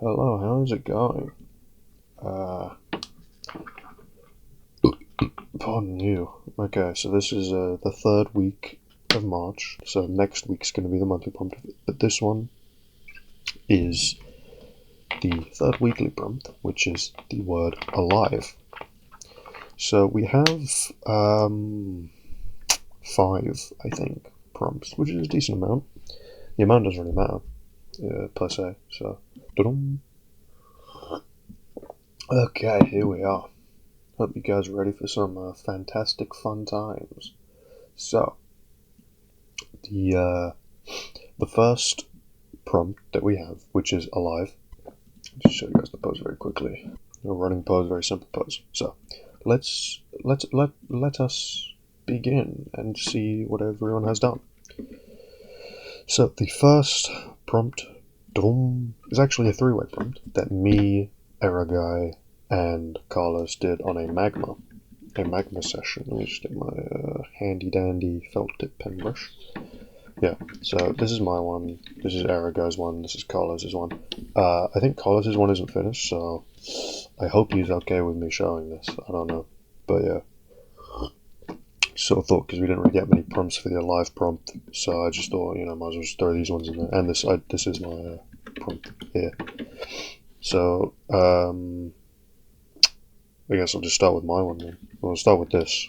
Hello, how's it going? Pardon you. Okay, so this is the third week of March, so next week's going to be the monthly prompt, but this one is the third weekly prompt, which is the word alive. So we have 5, I think, prompts, which is a decent amount. The amount doesn't really matter, per se, so... Okay, here we are. Hope you guys are ready for some fantastic fun times. So, the first prompt that we have, which is alive. Just show you guys the pose very quickly. A running pose, very simple pose. So, let us begin and see what everyone has done. So the first prompt is actually a 3-way prompt that me, Eraguy, and Carlos did on a magma session. Let me just get my handy dandy felt tip pen brush. Yeah, so this is my one, this is Eraguy's one, this is Carlos's one. I think Carlos's one isn't finished, so I hope he's okay with me showing this. I don't know, but yeah. Sort of thought, because we didn't really get many prompts for the alive prompt, so I just thought, you know, might as well just throw these ones in there. And this is my prompt here. So, I guess I'll just start with my one then. I'll start with this.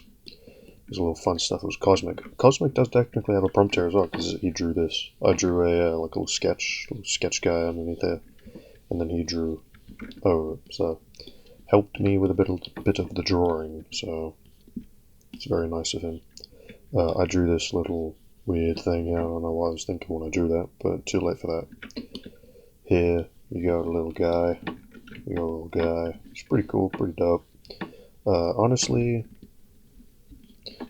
There's a little fun stuff. It was Cosmic. Cosmic does technically have a prompt here as well, because he drew this. I drew a like a little sketch guy underneath there, and then he drew over it. So, helped me with a bit of the drawing. So. It's very nice of him. I drew this little weird thing. I don't know what I was thinking when I drew that, but too late for that. Here, you got a little guy. It's pretty cool, pretty dope. Honestly,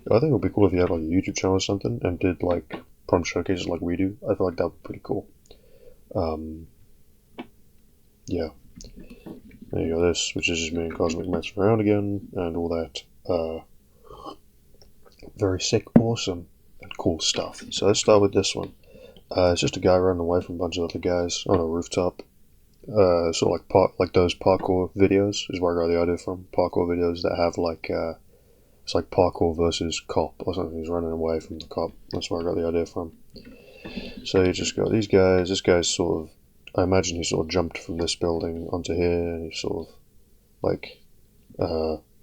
I think it would be cool if you had like a YouTube channel or something and did like prompt showcases like we do. I feel like that would be pretty cool. Yeah. There you go, this, which is just me and Cosmic messing around again, and all that. Very sick, awesome, and cool stuff. So let's start with this one. It's just a guy running away from a bunch of other guys on a rooftop. Sort of like those parkour videos is where I got the idea from. Parkour videos that have like it's like parkour versus cop or something. He's running away from the cop. That's where I got the idea from. So you just got these guys. This guy's sort of, I imagine he sort of jumped from this building onto here, and he's sort of like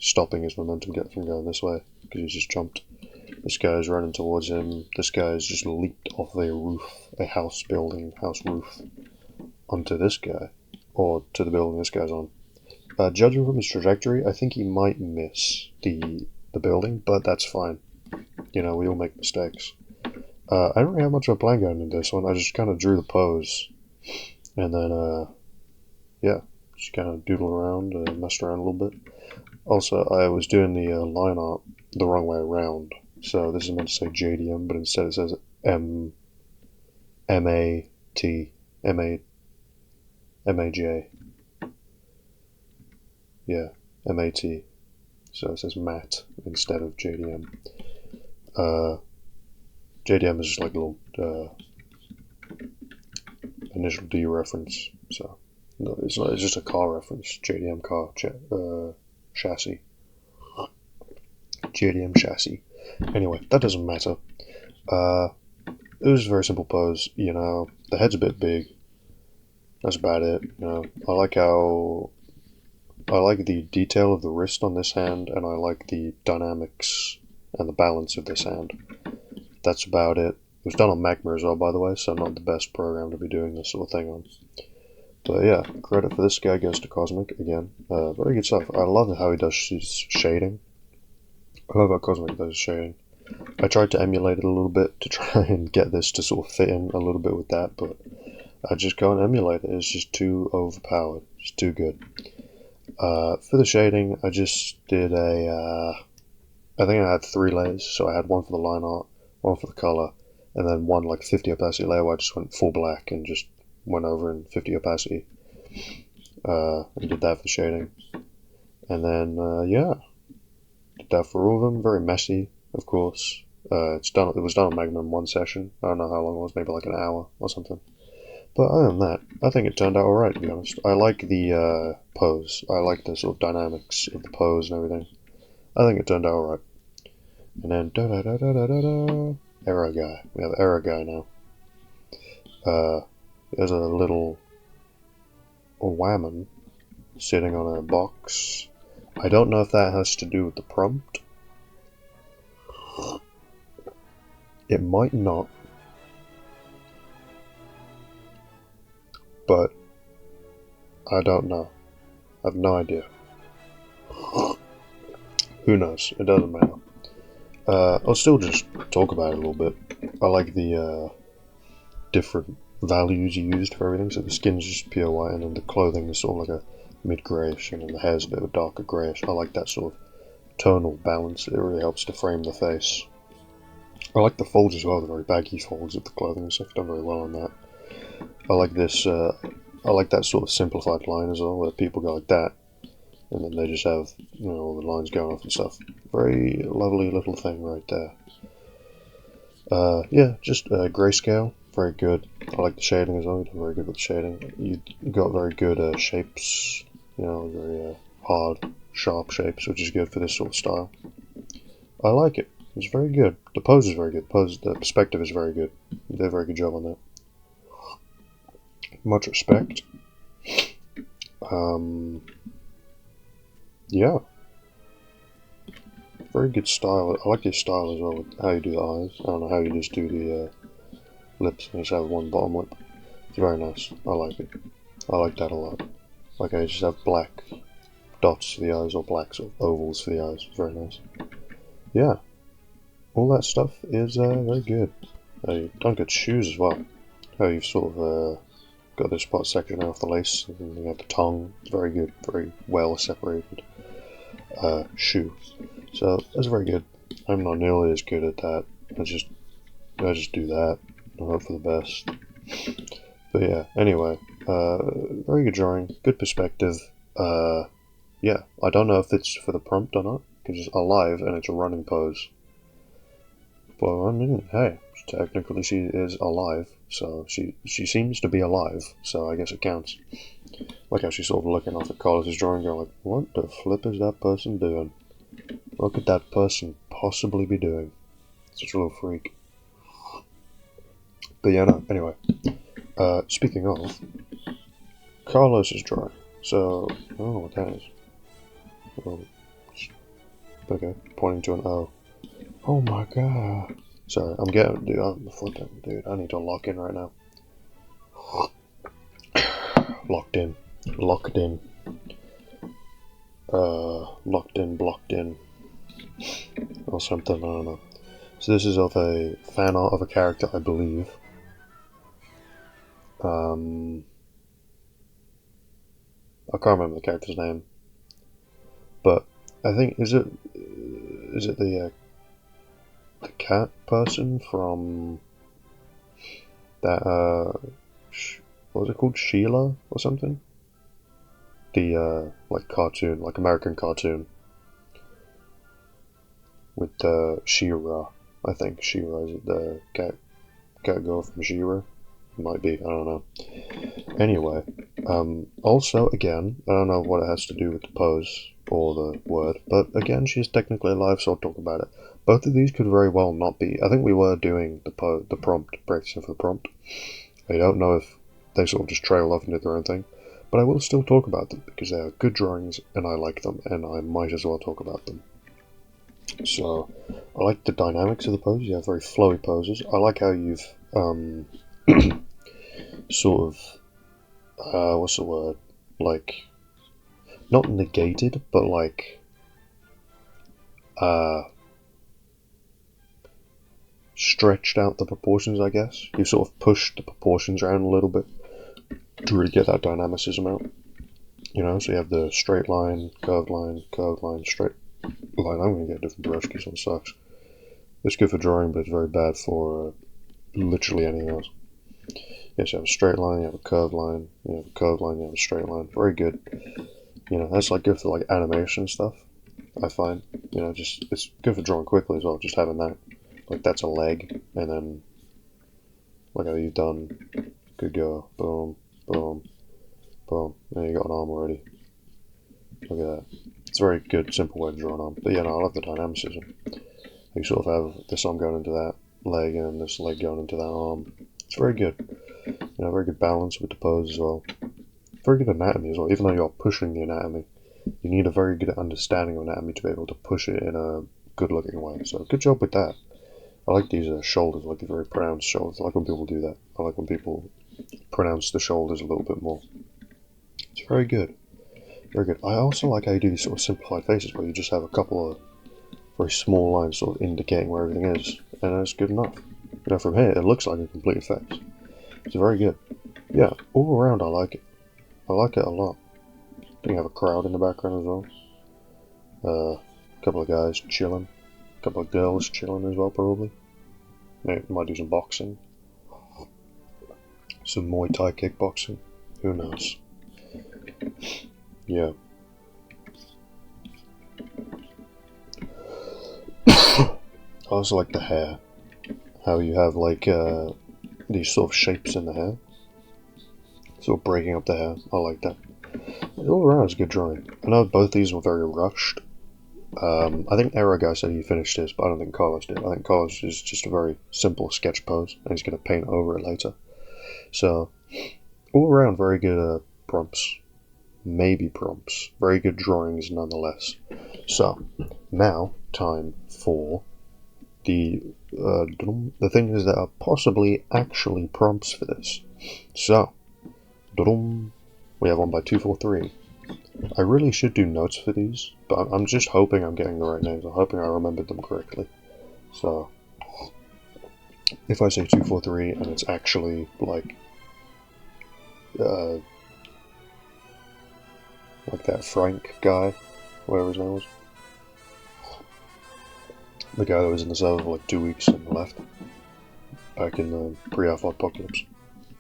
stopping his momentum from going this way because he's just jumped. This guy's running towards him. This guy's just leaped off a roof, a house roof, onto this guy, or to the building this guy's on. Judging from his trajectory, I think he might miss the building, but that's fine. You know, we all make mistakes. I don't really have much of a plan going into this one. I just kind of drew the pose, and then, yeah, just kind of doodled around, messed around a little bit. Also, I was doing the line art the wrong way around. So this is meant to say JDM, but instead it says MAJ. Yeah, MAT. So it says Matt instead of JDM. JDM is just like a little initial D reference. So no, it's not. It's just a car reference. JDM car chassis. JDM chassis. Anyway, that doesn't matter. It was a very simple pose, you know. The head's a bit big. That's about it, you know. I like the detail of the wrist on this hand, and I like the dynamics and the balance of this hand. That's about it. It was done on Magma as well, by the way, so not the best program to be doing this sort of thing on. But yeah, credit for this guy goes to Cosmic again. Very good stuff. I love how he does his shading. I love how Cosmic does shading. I tried to emulate it a little bit to try and get this to sort of fit in a little bit with that, but I just can't emulate it. It's just too overpowered. It's too good. For the shading, I just did I think I had 3 layers. So I had one for the line art, one for the color, and then one like 50 opacity layer where I just went full black and just went over in 50 opacity. And did that for shading. And then, yeah. Did that for all of them. Very messy, of course. It was done on Magma in one session. I don't know how long it was, maybe like an hour or something. But other than that, I think it turned out alright, to be honest. I like the pose. I like the sort of dynamics of the pose and everything. I think it turned out alright. And then error guy. We have error guy now. There's a little whammon sitting on a box. I don't know if that has to do with the prompt. It might not. But I don't know. I have no idea. Who knows? It doesn't matter. I'll still just talk about it a little bit. I like the different values you used for everything. So the skin's just pure white, and then the clothing is sort of like a mid-greyish, and then the hair's a bit of a darker greyish. I like that sort of tonal balance. It really helps to frame the face. I like the folds as well, the very baggy folds of the clothing and stuff. Done very well on that. I like this, I like that sort of simplified line as well, where people go like that, and then they just have, you know, all the lines going off and stuff. Very lovely little thing right there. Yeah, just grayscale, very good. I like the shading as well, you did very good with the shading. You got very good shapes, you know, very hard, sharp shapes, which is good for this sort of style. I like it. It's very good. The pose is very good. The perspective is very good. You did a very good job on that. Much respect. Yeah. Very good style. I like your style as well, with how you do the eyes. I don't know how you just do the lips and just have one bottom lip. It's very nice. I like it. I like that a lot. Like I just have black dots for the eyes, or black sort of ovals for the eyes. It's very nice. Yeah. All that stuff is very good. You don't get shoes as well. How you've sort of got this part section off the lace, and then you have the tongue. It's very good, very well separated shoe. So that's very good. I'm not nearly as good at that. I just do that and hope for the best. But yeah, anyway, very good drawing, good perspective. Yeah, I don't know if it's for the prompt or not, because it's alive and it's a running pose. But I mean, hey, technically she is alive, so she seems to be alive, so I guess it counts. Like how she's sort of looking off at Carlos's drawing, going like, what the flip is that person doing? What could that person possibly be doing? Such a little freak. But yeah, no, anyway. Speaking of, Carlos's drawing. So, I don't know what that is. Well, okay, pointing to an O. Oh my god. Sorry, I'm flipping, dude. I need to lock in right now. Locked in. Locked in. Locked in, blocked in. Or something, I don't know. So this is of a fan art of a character, I believe. I can't remember the character's name. But I think, is it the cat person from that, what was it called? Sheila or something? The, like cartoon, like American cartoon. With, She-Ra, I think. She-Ra, is it the cat girl from She-Ra? Might be, I don't know. Anyway, also, again, I don't know what it has to do with the pose or the word, but again, she's technically alive, so I'll talk about it. Both of these could very well not be. I think we were doing the prompt, practicing for the prompt. I don't know if they sort of just trailed off and did their own thing, but I will still talk about them, because they are good drawings, and I like them, and I might as well talk about them. So, I like the dynamics of the poses. You have very flowy poses. I like how you've, sort of, what's the word, like, not negated, but like, stretched out the proportions, I guess. You sort of pushed the proportions around a little bit to really get that dynamicism out. You know, so you have the straight line, straight line. I'm going to get different brush keys on sucks. It's good for drawing, but it's very bad for literally anything else. Yes, you have a straight line, you have a curved line, you have a curved line, you have a straight line. Very good. You know, that's like good for like animation stuff, I find. You know, just it's good for drawing quickly as well, just having that. Like that's a leg, and then like how you've done Good go. Boom, boom, boom. And you got an arm already. Look at that. It's a very good, simple way to draw an arm. But yeah, no, I love the dynamicism. You sort of have this arm going into that leg and this leg going into that arm. It's very good. You know, very good balance with the pose as well. Very good anatomy as well. Even though you're pushing the anatomy, you need a very good understanding of anatomy to be able to push it in a good-looking way. So good job with that. I like these shoulders, I like the very pronounced shoulders. I like when people do that. I like when people pronounce the shoulders a little bit more. It's very good. Very good. I also like how you do these sort of simplified faces where you just have a couple of very small lines sort of indicating where everything is. And that's good enough. You know, from here, it looks like a complete face. It's very good. Yeah, all around I like it. I like it a lot. You have a crowd in the background as well. A couple of guys chilling. A couple of girls chilling as well, probably. Might do some boxing. Some Muay Thai kickboxing. Who knows? Yeah. I also like the hair. How you have like these sort of shapes in the hair. Sort of breaking up the hair. I like that. All around it's a good drawing. I know both these were very rushed. I think Arrow Guy said he finished his, but I don't think Carlos did. I think Carlos is just a very simple sketch pose, and he's going to paint over it later. So, all around very good prompts. Maybe prompts. Very good drawings nonetheless. So, now, time for the things that are possibly actually prompts for this. So, we have one by 243. I really should do notes for these, but I'm just hoping I'm getting the right names. I'm hoping I remembered them correctly. So, if I say 243 and it's actually like that Frank guy, whatever his name was. The guy that was in the server for like 2 weeks and left. Back in the pre-Alpha apocalypse.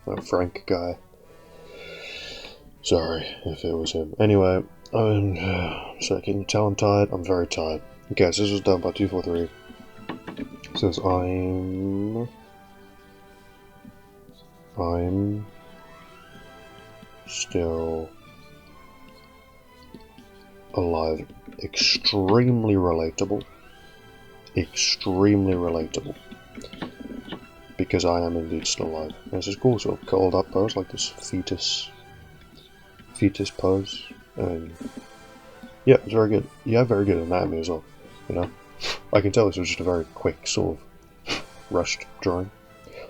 That Frank guy. Sorry if it was him. Anyway, so can you tell I'm tired? I'm very tired. Okay, so this was done by 243. It says I'm still alive. Extremely relatable. Extremely relatable. Because I am indeed still alive. And this is cool, sort of curled up pose, like this fetus pose, and yeah, it's very good. You have very good anatomy as well, you know. I can tell this was just a very quick, sort of rushed drawing,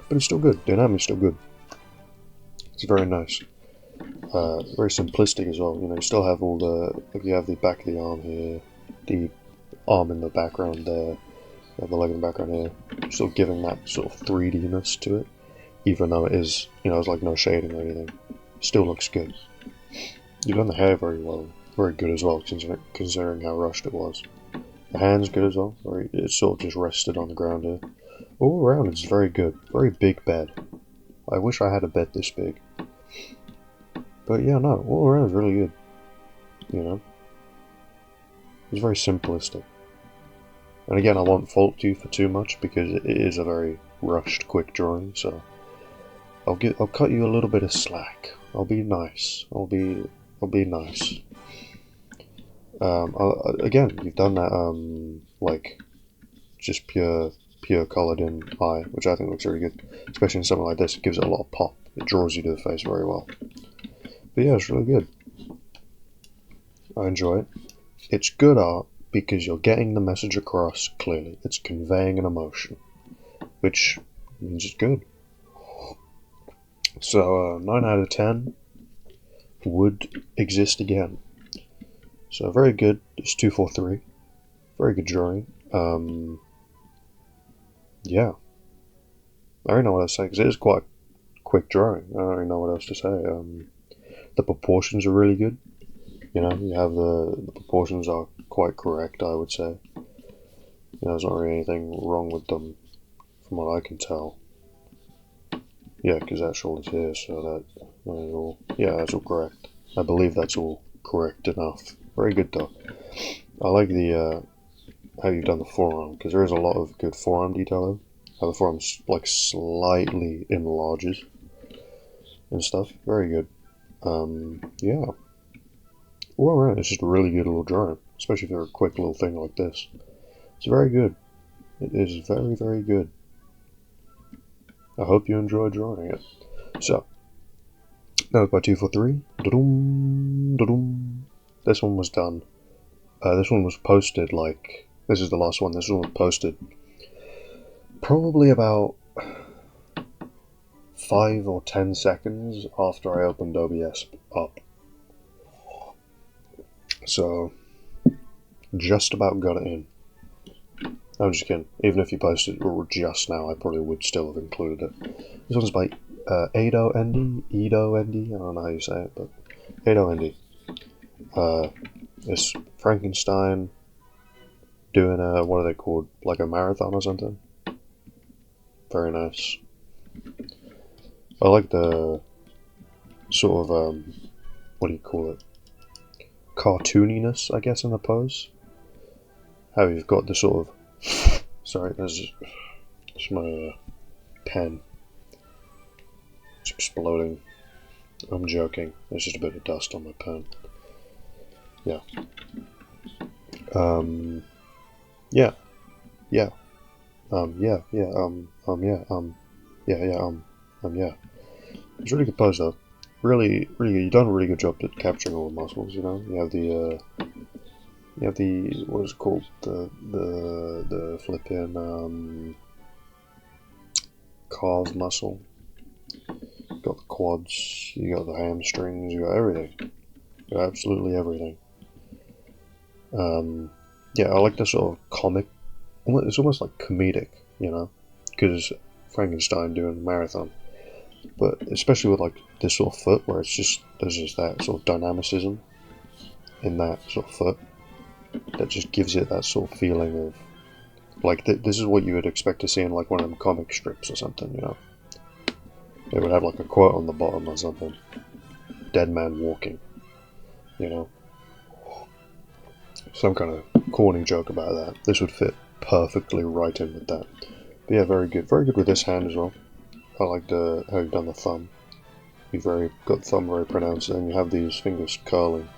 but it's still good. The anatomy's still good. It's very nice. Very simplistic as well, you know. You still have all the, like, you have the back of the arm here, the arm in the background there, you have the leg in the background here, still giving that sort of 3D-ness to it, even though it is, you know, there's like no shading or anything. Still looks good. You've done the hair very well, very good as well, considering how rushed it was. The hand's good as well, it's sort of just rested on the ground here. All around it's very good, very big bed. I wish I had a bed this big. But yeah, no, all around is really good, you know. It's very simplistic. And again, I won't fault you for too much, because it is a very rushed, quick drawing, so I'll cut you a little bit of slack. I'll be nice. I'll be nice. Again, you've done that, like, just pure coloured in eye, which I think looks really good. Especially in something like this, it gives it a lot of pop. It draws you to the face very well. But yeah, it's really good. I enjoy it. It's good art because you're getting the message across clearly. It's conveying an emotion, which means it's good. So, 9 out of 10 would exist again. So, very good. It's 243. Very good drawing. Yeah. I don't know what else to say, because it is quite a quick drawing. I don't really know what else to say. The proportions are really good. You know, you have the proportions are quite correct, I would say. You know, there's not really anything wrong with them, from what I can tell. Yeah, because that shoulder's here, so that is all. Yeah, that's all correct. I believe that's all correct enough. Very good though. I like the how you've done the forearm, because there is a lot of good forearm detail though. How the forearm like slightly enlarges. and stuff. Very good. Yeah. All around, it's just a really good little drawing, especially for a quick little thing like this. It's very good. It is very, very good. I hope you enjoy drawing it. So, that was by 243. Da-dum, da-dum. This one was done. This one was posted like... This is the last one. This one was posted probably about 5 or 10 seconds after I opened OBS up. So, just about got it in. I'm just kidding. Even if you posted it just now, I probably would still have included it. This one's by Edo Endy? Edo Endy? I don't know how you say it, but Edo Endy. It's Frankenstein doing a, what are they called? Like a marathon or something? Very nice. I like the sort of, what do you call it? Cartooniness, I guess, in the pose. How you've got the sort of... Sorry, there's my pen. It's exploding. I'm joking. There's just a bit of dust on my pen. Yeah. Yeah. Yeah. Yeah. It's a really good pose though. Really, you've done a really good job at capturing all the muscles, you know? You have the, what is it called? The flipping, calf muscle. You got the quads, you got the hamstrings, you got everything. You got absolutely everything. Yeah, I like the sort of comic, it's almost like comedic, you know? Because Frankenstein doing a marathon. But especially with like this sort of foot, where it's just, there's just that sort of dynamicism in that sort of foot. That just gives it that sort of feeling of, like, this is what you would expect to see in like one of them comic strips or something, you know? It would have like a quote on the bottom or something. Dead man walking, you know? Some kind of corny joke about that. This would fit perfectly right in with that. But yeah, very good. Very good with this hand as well. I like how you've done the thumb. You've got the thumb very pronounced, and you have these fingers curling.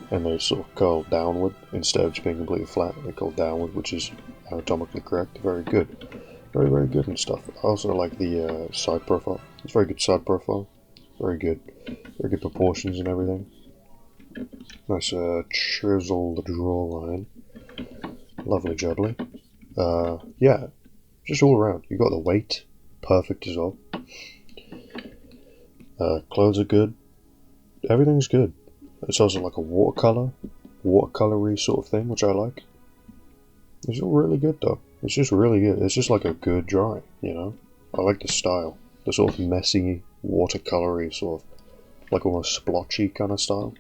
And they sort of curl downward instead of just being completely flat. They curl downward, which is anatomically correct. Very good, very, very good and stuff. I also like the side profile. It's very good side profile. Very good proportions and everything. Nice chiseled jawline. Lovely jubbly. Yeah, just all around. You got the weight, perfect as well. Clothes are good. Everything's good. It's also like a watercolory sort of thing, which I like. It's all really good though. It's just really good. It's just like a good drawing, you know? I like the style. The sort of messy, watercolory sort of, like almost splotchy kind of style.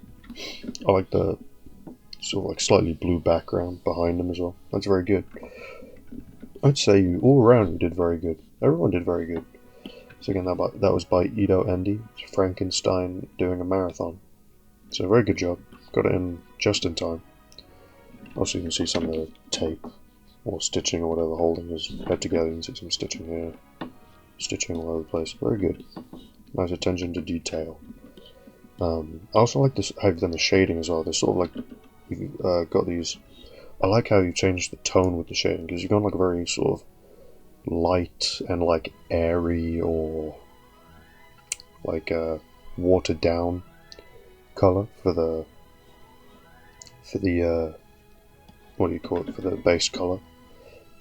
I like the sort of like slightly blue background behind them as well. That's very good. I'd say all around you did very good. Everyone did very good. So again, that was by Edo Endy. It's Frankenstein doing a marathon. So very good job. Got it in just in time. Also you can see some of the tape or stitching or whatever holding his head together. You can see some stitching here. Stitching all over the place. Very good. Nice attention to detail. I also like this, how you've done the shading as well. There's sort of like, you've got these, I like how you changed the tone with the shading, because you've gone like a very sort of light and like airy or like watered down color for the what do you call it, for the base color.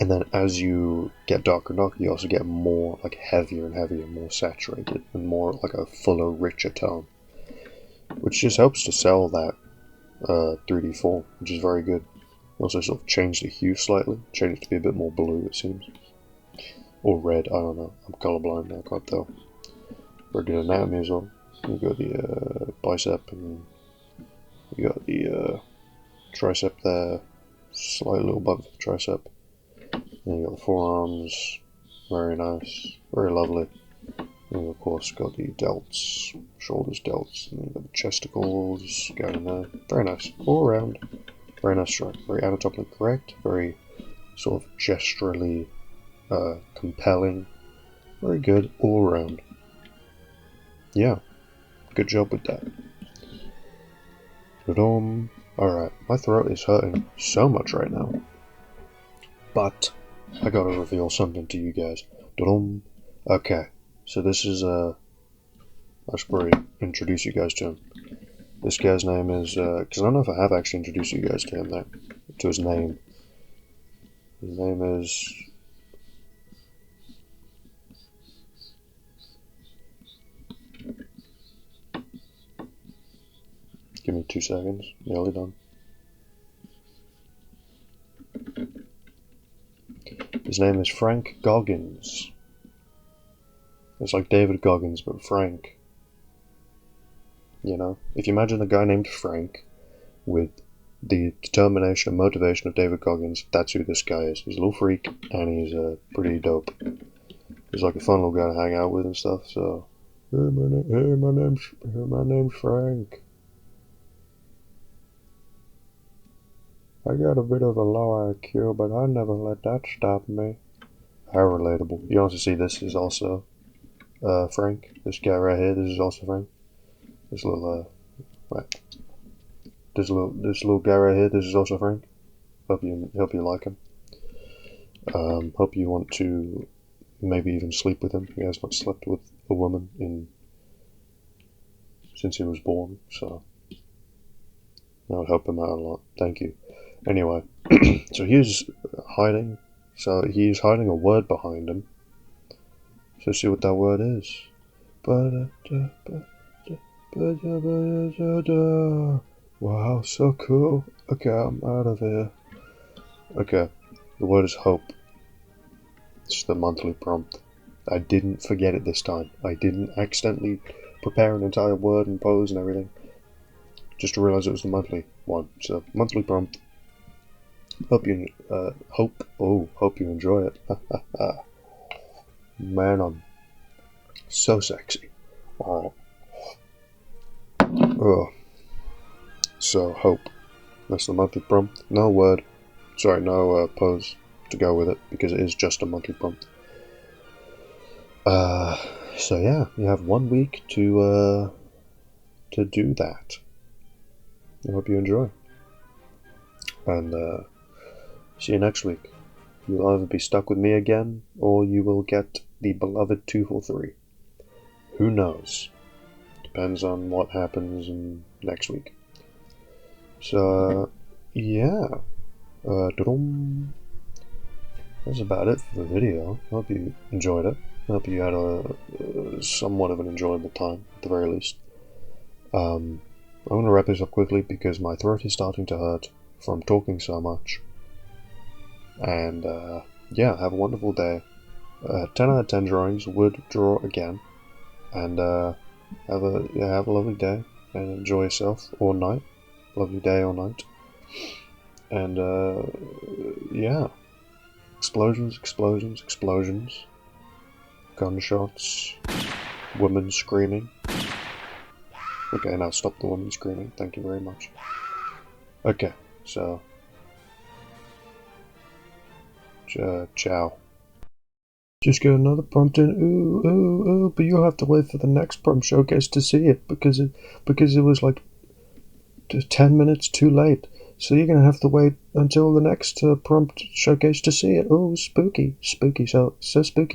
And then as you get darker and darker, you also get more like heavier and heavier, more saturated and more like a fuller, richer tone, which just helps to sell that 3D form, which is very good. Also sort of change the hue slightly, change it to be a bit more blue, it seems, or red, I don't know, I'm colorblind now, I can't tell. Very good anatomy as well. You got the bicep, and you got the tricep there, slight little bump for the tricep. And you got the forearms, very nice, very lovely. And of course got the delts, shoulders delts, and you got the chesticles going there. Very nice, all around. Very nice drawing, very anatomically correct, very sort of gesturally compelling. Very good all around. Yeah. good job with that. Alright, my throat is hurting so much right now. But I gotta reveal something to you guys. Okay, so this is I should probably introduce you guys to him. This guy's name is because I don't know if I have actually introduced you guys to him there, to his name. His name is give me 2 seconds. Nearly done. His name is Frank Goggins. It's like David Goggins, but Frank. You know, if you imagine a guy named Frank with the determination and motivation of David Goggins, that's who this guy is. He's a little freak, and he's pretty dope. He's like a fun little guy to hang out with and stuff. So, my name's Frank. I got a bit of a low IQ, but I never let that stop me. How relatable. You also see this is also Frank. This guy right here, this is also Frank. This little this little guy right here, this is also Frank. Hope you like him. Hope you want to maybe even sleep with him. He has not slept with a woman since he was born, so that would help him out a lot. Thank you. Anyway, so he's hiding. So he's hiding a word behind him. So see what that word is. Wow, so cool. Okay, I'm out of here. Okay, the word is hope. It's the monthly prompt. I didn't forget it this time. I didn't accidentally prepare an entire word and pose and everything, just to realize it was the monthly one. So, monthly prompt. Hope you enjoy it. Man, I'm so sexy. Oh. So, hope. That's the monthly prompt. No word. Sorry, no pose to go with it, because it is just a monthly prompt. So yeah, you have 1 week to do that. I hope you enjoy. And see you next week. You'll either be stuck with me again, or you will get the beloved 243. Who knows? Depends on what happens in next week. So, yeah. That's about it for the video. I hope you enjoyed it. I hope you had a somewhat of an enjoyable time, at the very least. I'm going to wrap this up quickly because my throat is starting to hurt from talking so much. And yeah, have a wonderful day. 10 out of 10 drawings, would draw again. And have a lovely day and enjoy yourself, or night. Lovely day or night. And yeah, explosions, explosions, explosions, gunshots, women screaming. Okay, now stop the women screaming. Thank you very much. Okay, so ciao. Just got another prompt in. Ooh, but you'll have to wait for the next prompt showcase to see it because it was like 10 minutes too late. So you're gonna have to wait until the next prompt showcase to see it. Oh, spooky, so spooky.